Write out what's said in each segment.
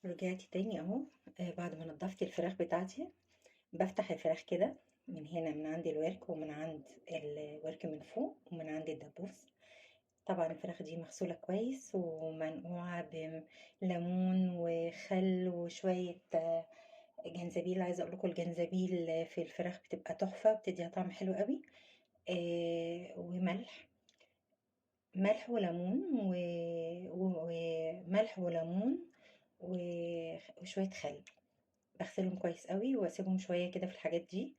رجعت تاني اهو. بعد ما نضفت الفراخ بتاعتي بفتح الفراخ كده من هنا، من عند الورك ومن عند الورك من فوق ومن عند الدبوس. طبعا الفراخ دي مغسولة كويس ومنقوعة بليمون وخل وشوية جنزبيل. عايزة اقول لكم الجنزبيل في الفراخ بتبقى تحفة، بتديها طعم حلو قوي. وملح، وليمون وملح وليمون وشوية خل. بغسلهم كويس قوي واسيبهم شويه كده في الحاجات دي،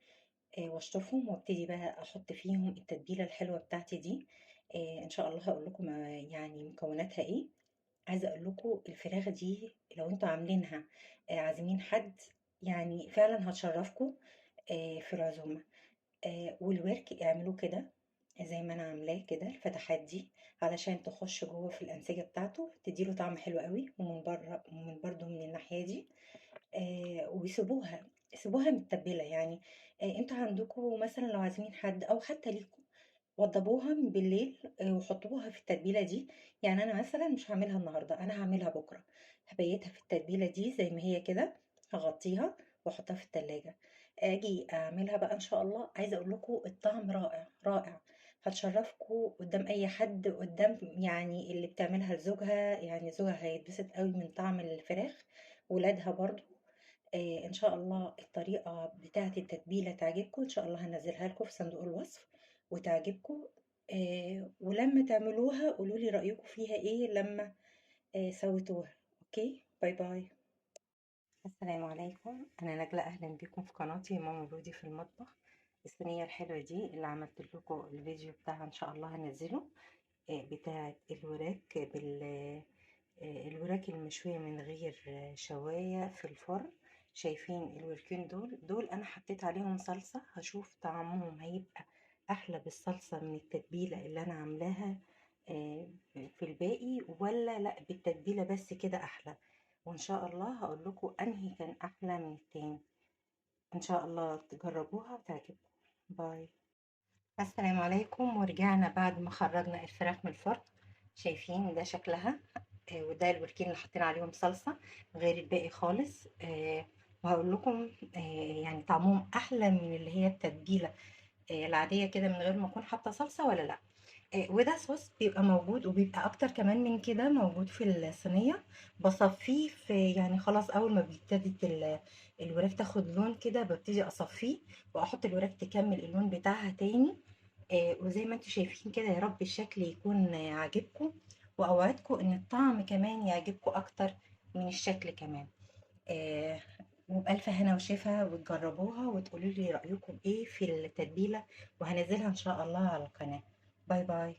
واشطفهم وابتدي بقى احط فيهم التتبيله الحلوه بتاعتي دي. ان شاء الله هقول لكم يعني مكوناتها ايه. عايزه اقول لكم الفراخ دي لو انتوا عاملينها عازمين حد، يعني فعلا هتشرفكم في العزومه. والورك اعملوه كده زي ما انا عاملاه كده، الفتحات دي علشان تخش جوه في الانسجه بتاعته، تديله طعم حلو قوي، ومن بره ومن برده من الناحيه دي. ويسيبوها، متبلة يعني. انتوا عندكم مثلا لو عازمين حد او حتى ليكم، وضبوها من بالليل وحطوها في التتبيلة دي. يعني انا مثلا مش هعملها النهاردة، انا هعملها بكرة، هبيتها في التتبيلة دي زي ما هي كده، هغطيها واحطها في التلاجة. اجي اعملها بقى ان شاء الله. عايزة اقول لكم الطعم رائع رائع، هتشرفكم قدام اي حد، قدام يعني اللي بتعملها لزوجها، يعني زوجها هيتبسط قوي من طعم الفراخ، ولادها برضو. ان شاء الله الطريقه بتاعه التتبيله تعجبكم، ان شاء الله هنزلها لكم في صندوق الوصف وتعجبكم. ولما تعملوها قولوا لي رايكم فيها ايه لما سويتوها. اوكي، باي باي. السلام عليكم، انا نجلاء، اهلا بكم في قناتي ماما رودي في المطبخ. الصينيه الحلوه دي اللي عملت لكم الفيديو بتاعها ان شاء الله هنزله، بتاعه الوراك الوراك المشوية من غير شواية في الفرن. شايفين الوركين دول انا حطيت عليهم صلصة، هشوف طعمهم هيبقى احلى بالصلصة من التتبيلة اللي انا عاملاها في الباقي، ولا لا بالتتبيلة بس كده احلى. وان شاء الله هقول لكم انهي كان احلى من التاني. ان شاء الله تجربوها وتعجبكم. باي. السلام عليكم، ورجعنا بعد ما خرجنا الفراخ من الفرن. شايفين ده شكلها، وده الوركين اللي حاطين عليهم صلصة غير الباقي خالص. وهقول لكم يعني طعمهم احلى من اللي هي التتبيلة العادية كده من غير ما اكون حاطة صلصة ولا لا. وده صوص بيبقى موجود، وبيبقى اكتر كمان من كده موجود في الصينية. بصفيه في، يعني خلاص اول ما بيبتدي الوراك تاخد لون كده ببتدي اصفيه، واحط الوراك تكمل اللون بتاعها تاني. وزي ما انتم شايفين كده، يا رب الشكل يكون عاجبكم، واوعدكم ان الطعم كمان يعجبكم اكتر من الشكل كمان. آه وبألف هنا وشفا، وتجربوها وتقولوا لي رأيكم ايه في التتبيلة، وهنزلها ان شاء الله على القناة. باي باي.